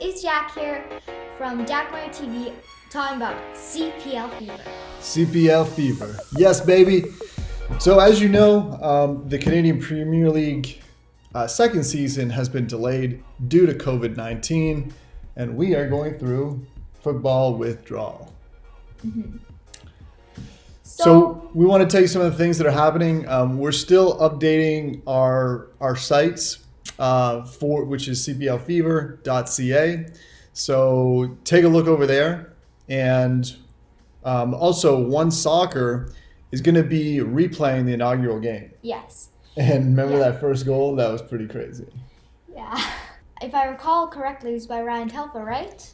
it's Jack here from JackMurrayTV talking about CPL Fever. CPL Fever. Yes, baby. So as you know, the Canadian Premier League second season has been delayed due to COVID-19, and we are going through football withdrawal. Mm-hmm. So we want to tell you some of the things that are happening. We're still updating our sites which is cplfever.ca. So take a look over there. And also, One Soccer is going to be replaying the inaugural game. Yes. And remember that first goal? That was pretty crazy. Yeah. If I recall correctly, it was by Ryan Telfer, right?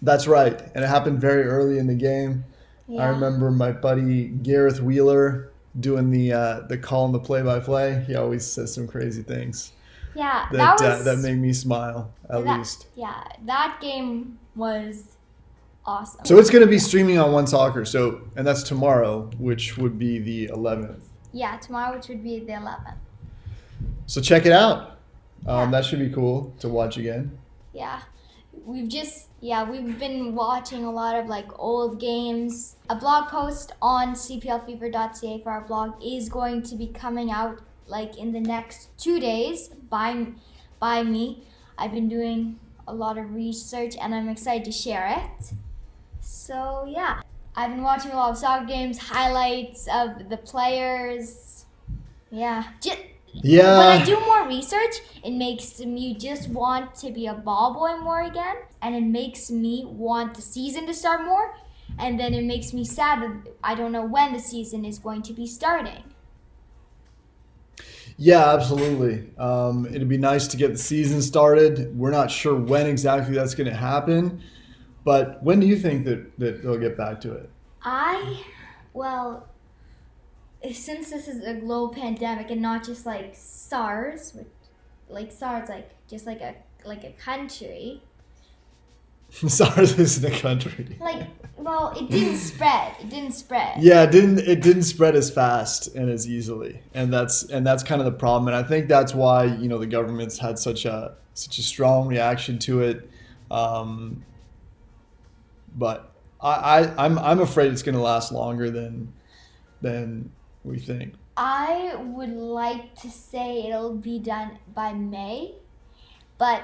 That's right. And it happened very early in the game. Yeah. I remember my buddy Gareth Wheeler doing the call and the play-by-play. He always says some crazy things. Yeah, that made me smile, at least. Yeah, that game was awesome. So it's going to be streaming on One Soccer, and that's tomorrow, which would be the 11th. Yeah, tomorrow, which would be the 11th. So check it out. That should be cool to watch again. Yeah. We've been watching a lot of old games. A blog post on cplfever.ca for our blog is going to be coming out in the next 2 days by me. I've been doing a lot of research and I'm excited to share it. So yeah, I've been watching a lot of soccer games, highlights of the players. Yeah. When I do more research, it makes me just want to be a ball boy more again, and it makes me want the season to start more, and then it makes me sad that I don't know when the season is going to be starting. Yeah, absolutely. It'd be nice to get the season started. We're not sure when exactly that's going to happen, but when do you think that they'll get back to it? Since this is a global pandemic and not just SARS, SARS just like a country. SARS isn't a country. It didn't spread. It didn't spread. Yeah, it didn't spread as fast and as easily, and that's kind of the problem. And I think that's why the government's had such a strong reaction to it. But I'm afraid it's going to last longer than we think. I would like to say it'll be done by May, but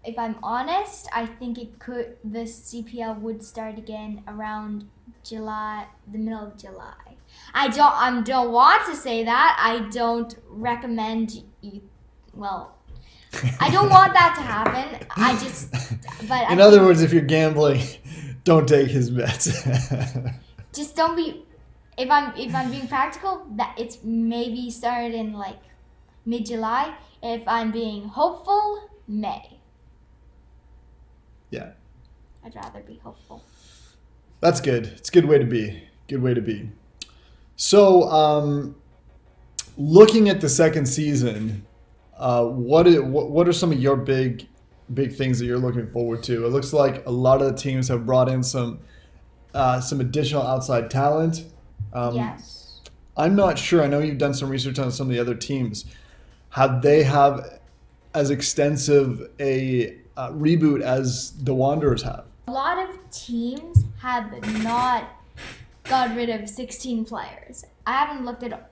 if I'm honest, I think the CPL would start again around July, the middle of July. I don't want to say that. I don't recommend you. Well, I don't want that to happen. In other words, if you're gambling, don't take his bets. Just don't be. If I'm being practical, that it's maybe started in mid-July. If I'm being hopeful, May. Yeah. I'd rather be hopeful. That's good. It's a good way to be. Good way to be. So, looking at the second season, what are some of your big things that you're looking forward to? It looks like a lot of the teams have brought in some additional outside talent. Yes. I'm not sure. I know you've done some research on some of the other teams. Have they have as extensive a reboot as the Wanderers have? A lot of teams have not got rid of 16 players. I haven't looked at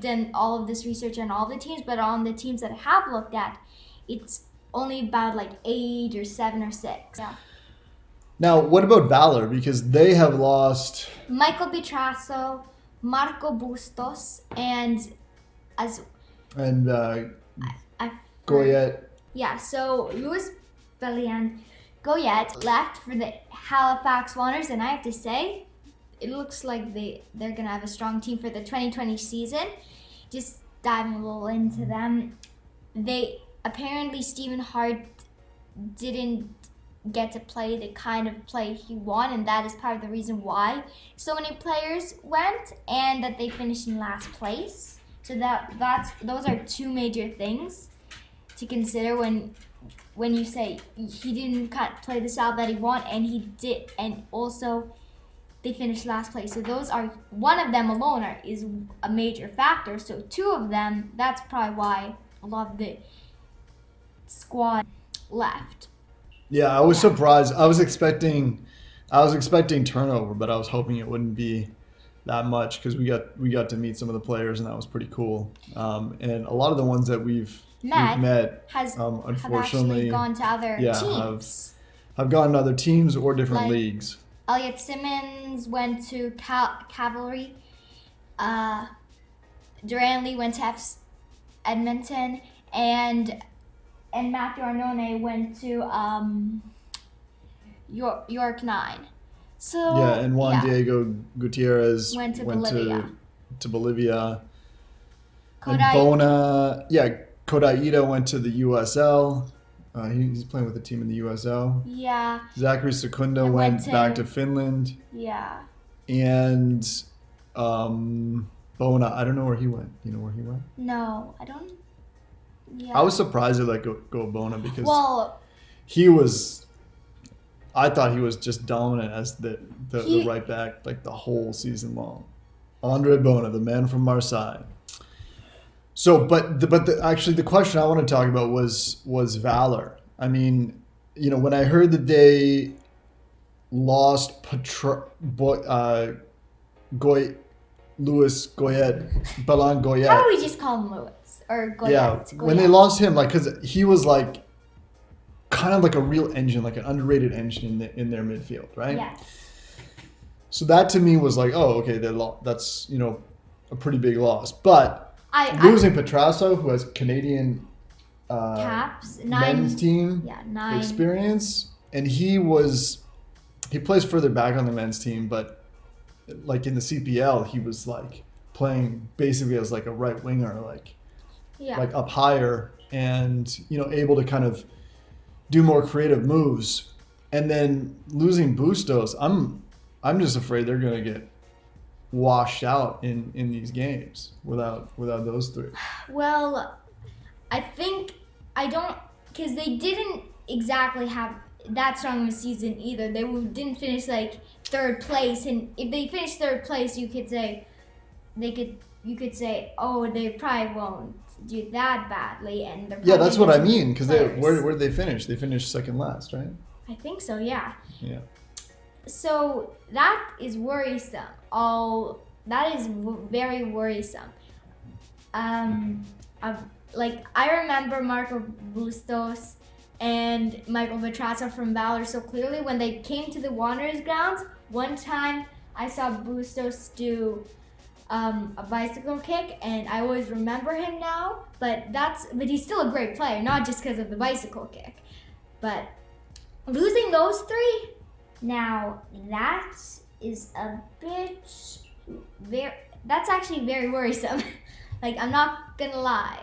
done all of this research on all the teams, but on the teams that I have looked at, it's only about 8 or 7 or 6. Yeah. Now, what about Valor? Because they have lost Michael Bitrasso, Marco Bustos, and Goyette. Yeah, so Louis beland-goyette left for the hfxwanderers, and I have to say, it looks like they're going to have a strong team for the 2020 season. Just diving a little into them. Apparently Stephen Hart didn't get to play the kind of play he wanted, and that is part of the reason why so many players went and that they finished in last place. So those are two major things to consider when you say he didn't play the style that he wanted, and he did, and also they finished last place. So those are, one of them alone is a major factor. So two of them, that's probably why a lot of the squad left. Yeah, I was surprised. I was expecting turnover, but I was hoping it wouldn't be that much because we got to meet some of the players, and that was pretty cool. And a lot of the ones that we've met, have actually unfortunately, gone to other yeah, teams. have gone to other teams or different Like- leagues. Elliot Simmons went to Cavalry. Duran Lee went to Edmonton, and Matthew Arnone went to York 9. So Yeah, and Juan Diego Gutierrez Went to Bolivia. To Bolivia. And Kodai, Kodaida went to the USL. He's playing with a team in the USL. yeah, Zachary Secunda And went went back to- to Finland. yeah. And Bona, I don't know where he went. You know where he went? No, I don't. Yeah. I was surprised to let go Bona because well, I thought he was just dominant as the He- right back like the whole season long. Andre Bona, the man from Marseille. So, actually the question I want to talk about was Valor. I mean, when I heard that they lost Louis Goyette, beland-goyette. how do we just call him Lewis or Goyette? Yeah, when they lost him, like, because he was like kind of like a real engine, like an underrated engine in their midfield, right? Yes. So that to me was like, oh, okay, that's a pretty big loss. But losing Petrasso, who has Canadian Caps men's 9. team Yeah, 9. experience, and he plays further back on the men's team, but like in the CPL, he was like playing basically as like a right winger, like up higher, and able to kind of do more creative moves. And then losing Bustos, I'm just afraid they're gonna get washed out in these games without those three. Well, I think because they didn't exactly have that strong of a season either. They didn't finish like third place, and if they finished third place, you could say, oh, they probably won't do that badly, and they're Yeah, that's what I probably mean. Because where did they finish? They finished second last, right? I think so. Yeah. Yeah. So that is worrisome. That is very worrisome. I remember Marco Bustos and Michael Petrasso from Valor so clearly when they came to the Wanderers grounds. One time I saw Bustos do a bicycle kick, and I always remember him now. But he's still a great player, not just because of the bicycle kick. But losing those three, now that is a bit that's actually very worrisome. Like, I'm not gonna lie.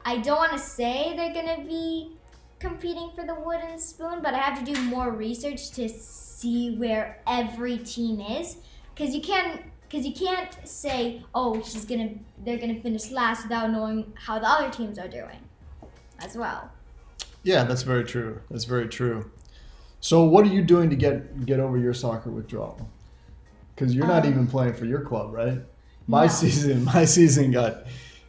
I don't want to say they're gonna be competing for the wooden spoon, but I have to do more research to see where every team is, because you can't say, oh, they're gonna finish last without knowing how the other teams are doing as well. Yeah, that's very true. That's very true. So what are you doing to get over your soccer withdrawal? Because you're not even playing for your club, right? My season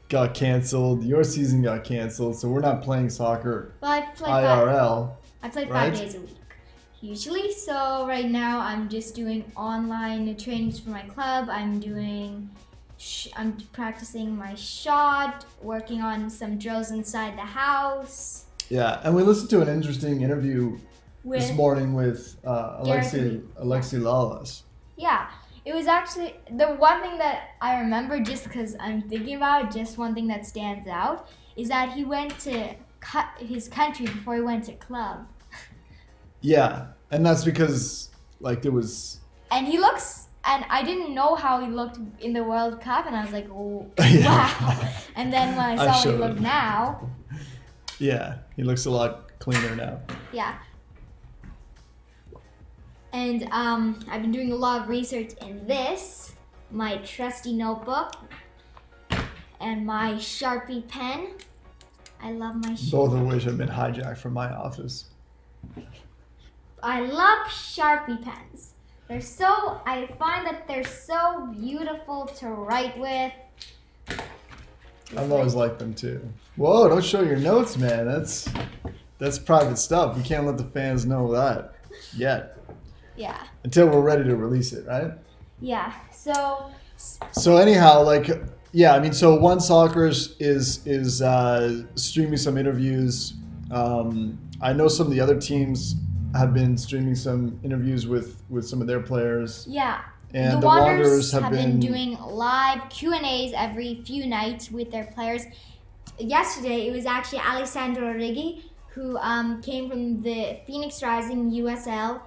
got canceled. Your season got canceled. So we're not playing soccer Well, I play IRL. I play 5 right? days a week usually. So right now I'm just doing online trainings for my club. I'm practicing my shot, working on some drills inside the house. Yeah, and we listened to an interesting interview this morning with Alexi Lalas. Yeah, it was actually the one thing that I remember, just because I'm thinking about it, just one thing that stands out is that he went to his country before he went to club. Yeah, and that's because like it was. And and I didn't know how he looked in the World Cup, and I was like, oh, Yeah. wow. And then when I saw how he looked now. Yeah, he looks a lot cleaner now. Yeah. And I've been doing a lot of research in my trusty notebook, and my Sharpie pen. I love my Sharpie. Both of which have been hijacked from my office. I love Sharpie pens. I find that they're so beautiful to write with. I've always liked them too. Whoa, don't show your notes, man. That's private stuff. We can't let the fans know that yet. Yeah. Until we're ready to release it, right? Yeah. So anyhow, like, yeah, I mean, so One Soccer is streaming some interviews. I know some of the other teams have been streaming some interviews with some of their players. yeah. And the the Wanderers have been doing live Q&As every few nights with their players. Yesterday, it was actually Alessandro Riggi, who came from the Phoenix Rising USL.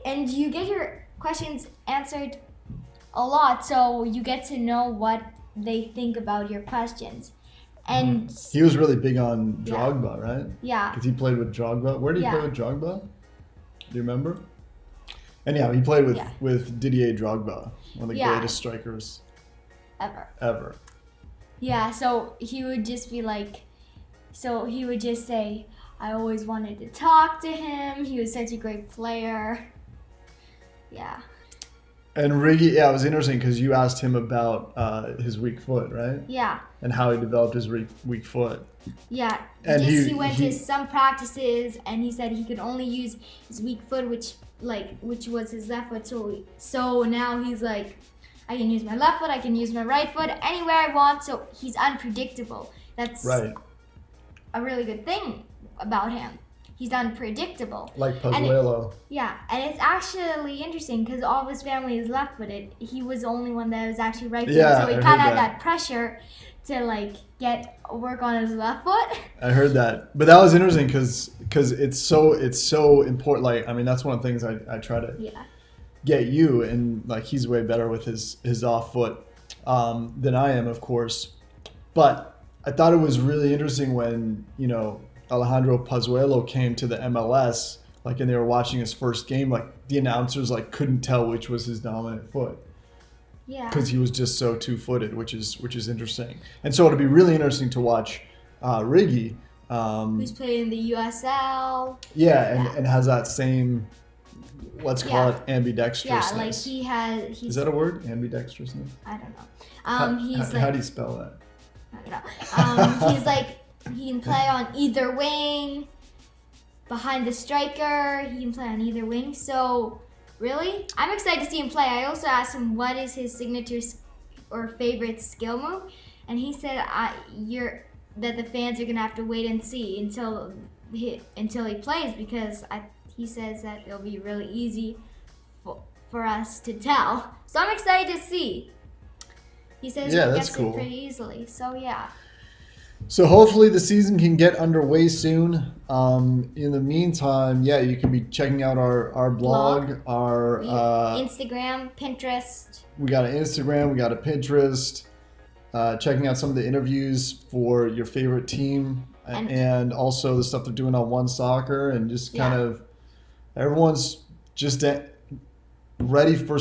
And you get your questions answered a lot, so you get to know what they think about your questions. And he was really big on Drogba, right? Yeah. Because he played with Drogba. Where did he play with Drogba? Do you remember? Anyhow, he played with Didier Drogba, one of the greatest strikers ever. Yeah, so he would just be like, he would just say, I always wanted to talk to him. He was such a great player. Yeah. And Riggi, it was interesting because you asked him about his weak foot, right? Yeah. And how he developed his weak foot. Yeah. And he went to some practices, and he said he could only use his weak foot, which was his left foot. So now he's like, I can use my left foot, I can use my right foot anywhere I want. So he's unpredictable. That's right. A really good thing about him. He's unpredictable. Like Pozuelo. And it's actually interesting because all of his family is left-footed. He was the only one that was actually right-footed, yeah, so he kind of had that pressure to work on his left foot. I heard that, but that was interesting because it's so important. Like, I mean, that's one of the things I try to get you, and like he's way better with his off foot than I am, of course. But I thought it was really interesting when Alejandro Pozuelo came to the MLS, and they were watching his first game, the announcers couldn't tell which was his dominant foot. Yeah. Because he was just so two-footed, which is interesting. And so it'll be really interesting to watch Riggi. Who's played in the USL. Yeah, and has that same, let's call it ambidextrousness. Yeah, is that a word? Ambidextrousness? I don't know. How do you spell that? I don't know. He can play on either wing, behind the striker. He can play on either wing. So, really, I'm excited to see him play. I also asked him what is his signature or favorite skill move, and he said that the fans are gonna have to wait and see until he plays, because he says that it'll be really easy for us to tell. So I'm excited to see. He says he gets it pretty easily. So yeah. So hopefully the season can get underway soon. In the meantime, you can be checking out our blog, our Instagram, Pinterest. We got an Instagram, we got a Pinterest. Checking out some of the interviews for your favorite team, and also the stuff they're doing on One Soccer, and just kind of everyone's just ready for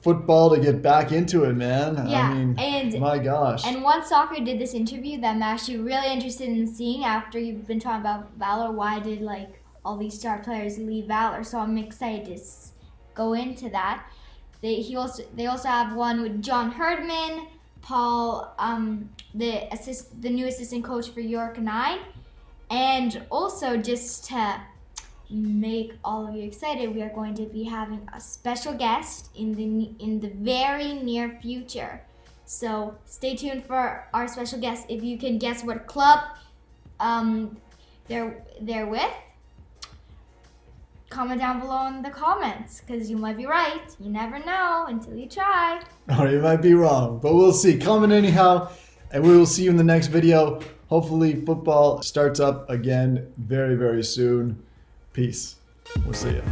football to get back into it, man. Yeah, I mean, and my gosh. And One Soccer did this interview that I'm actually really interested in seeing after you've been talking about Valor. Why did all these star players leave Valor? So I'm excited to go into that. They also have one with John Herdman, Paul, the new assistant coach for York 9, and also just to make all of you excited, we are going to be having a special guest in the very near future. So stay tuned for our special guest. If you can guess what club they're with, comment down below in the comments, because you might be right. You never know until you try. Or you might be wrong, but we'll see. Comment anyhow, and we will see you in the next video. Hopefully football starts up again very, very soon. Peace. We'll see you.